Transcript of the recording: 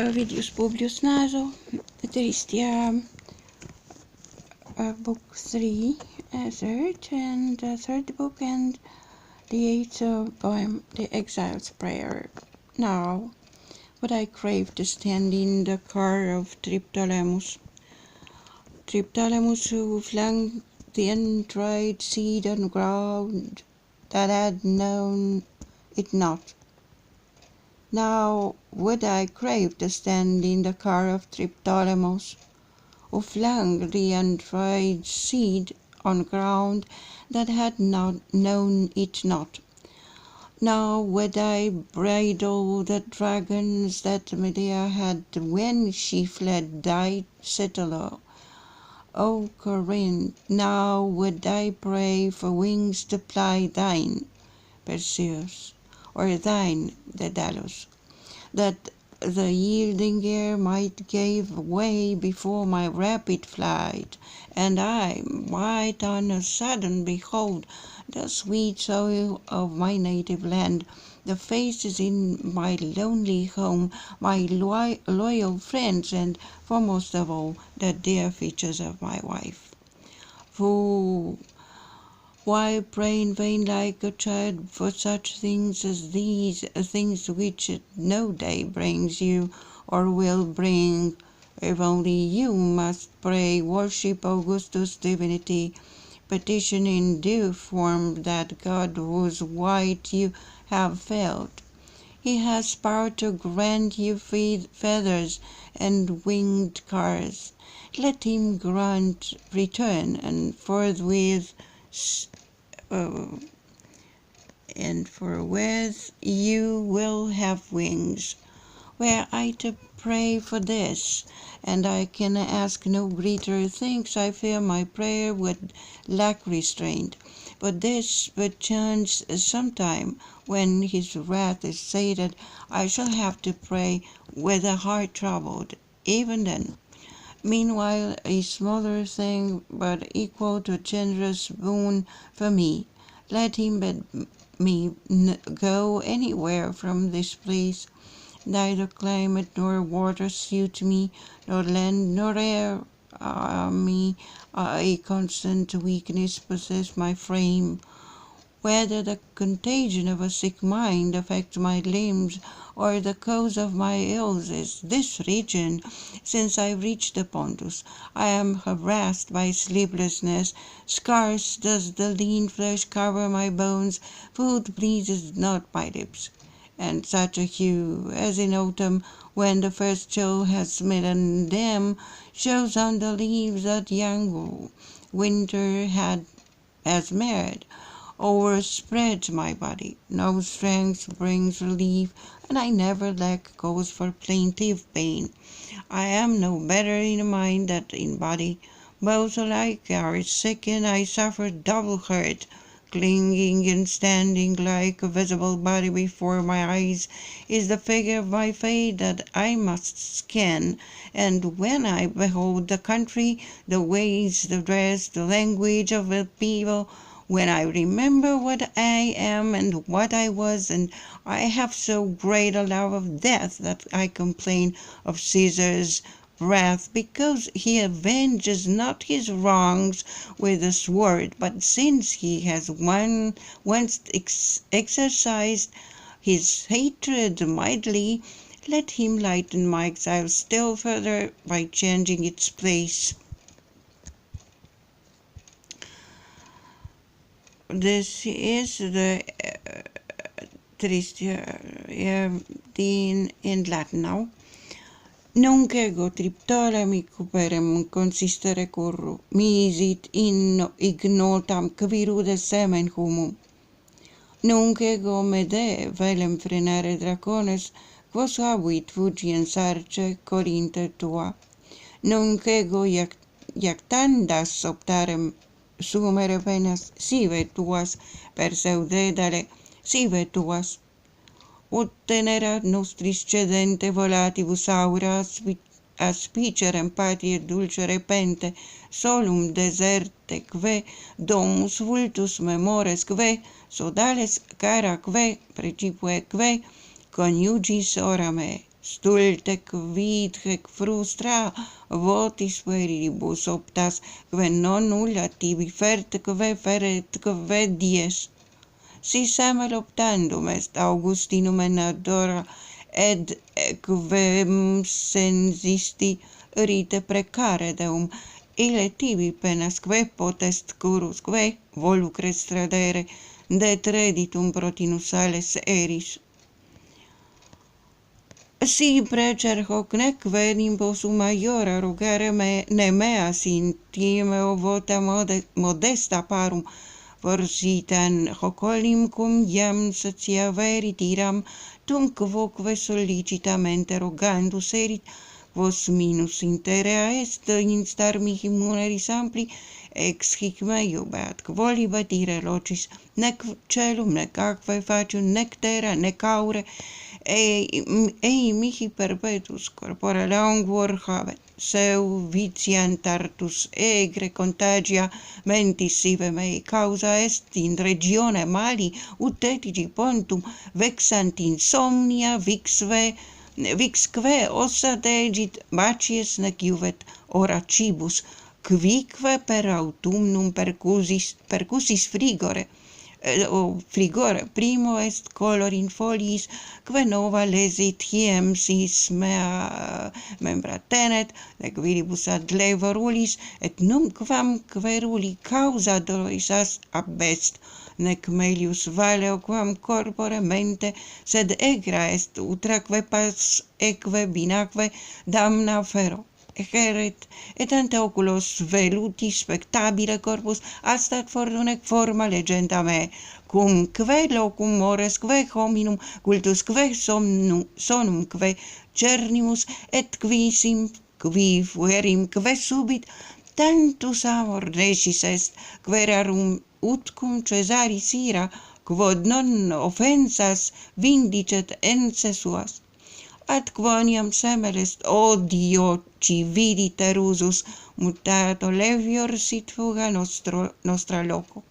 Ovidius OPNaso, TRISTIA, book 3, third book, and the eighth poem, The Exile's Prayer. Now would I crave to stand in the car of Triptolemus, who flung the untried seed on ground that had known it not. Now would I crave to stand in the car of Triptolemus, who flung the untried seed on ground that had not known it not. Now would I bridle the dragons that Medea had when she fled thy citadel, O Corinth. Now would I pray for wings to fly thine, Perseus, or thine, Daedalus, that the yielding air might give way before my rapid flight, and I might on a sudden behold the sweet soil of my native land, the faces in my lonely home, my loyal friends, and foremost of all, the dear features of my wife. For why pray in vain like a child for such things as these, things which no day brings you or will bring? If only you must pray, worship Augustus' divinity, petition in due form that God whose white you have felt. He has power to grant you feathers and winged cars. Let him grant return, and forthwith you will have wings. Were I to pray for this, and I can ask no greater things, I fear my prayer would lack restraint. But this perchance sometime, when his wrath is sated, I shall have to pray with a heart troubled, even then. Meanwhile, a smaller thing, but equal to a generous boon for me, let him bid me go anywhere from this place. Neither climate nor water suit me, nor land nor air me. A constant weakness possess my frame. Whether the contagion of a sick mind affects my limbs, or the cause of my ills is this region. Since I reached the Pontus, I am harassed by sleeplessness. Scarce does the lean flesh cover my bones, food pleases not my lips. And such a hue, as in autumn, when the first chill has smitten them, shows on the leaves that young winter has marred, overspreads my body. No strength brings relief, and I never lack cause for plaintive pain. I am no better in mind than in body. Both alike are sick, and I suffer double hurt. Clinging and standing like a visible body before my eyes is the figure of my fate that I must scan, and when I behold the country, the ways, the dress, the language of the people, when I remember what I am and what I was, and I have so great a love of death that I complain of Caesar's wrath, because he avenges not his wrongs with the sword, but since he has once exercised his hatred mightily, let him lighten my exile still further by changing its place. This is the TRISTIA in Latin now. Nunc ego Triptolemi cuperem consistere curru, misit inno ignotam quirude semen humum. Nunc ego mede velem frenare dracones, quos habit fugien sarce Corinthe tua. Nunc ego iactandas optarem sumere penas sive tuas, perseudedale sive tuas. Ut tenerat nostris cedente volatibus aura aspicerem patie dulcere pente, solum deserte que domus vultus memores que sodales cara que precipue que coniugis ora me. stulte quid hec frustra votis puerilibus optas, que non nulla tibi fert dies. Si semel optandum est Augustinum en adora, ed quem sensisti rite precare deum, ille tibi penas que potest curus que volucres tradere, detreditum protinus ales eris. Si precer hoc nec venimbus maiora rogare ne meas intimeo vota modesta parum, forsitan hoc olim cum iam satia veritiram, tum quoque sollicitamente rogandus erit, vos minus interea est instar mihi muneris ampli, ex hic meo beat quolibat ire locis, nec celum, nec aquae facium, nec terra, nec aure, ei mihi perpetus corpora languor habet, seu vitiantartus egre contagia mentis sive mei causa est in regione mali ut etigi pontum vexant insomnia vixque ossa degit macies nec juvet ora cibus, quique per autumnum percussis frigore, primo est color in foliis, que nova lesit hiem sis mea membra tenet, nec viribus ad levorulis, et numquam queruli causa doloris abest, nec melius valeo quam corpore mente, sed egra est utraque pas eque binaque damna fero. Heret, et ante oculos veluti spectabile corpus astat fortunec forma legenda me, cum que locum mores, que hominum cultus, que sonum, que cernimus, et qui fuerim, que subit, tantus amor necis est, querarum ut cum Caesaris ira, quod non offensas vindicet ense suas. Ad quoniam semel est odio cividiter usus, mutato levior sit fuga nostra loco.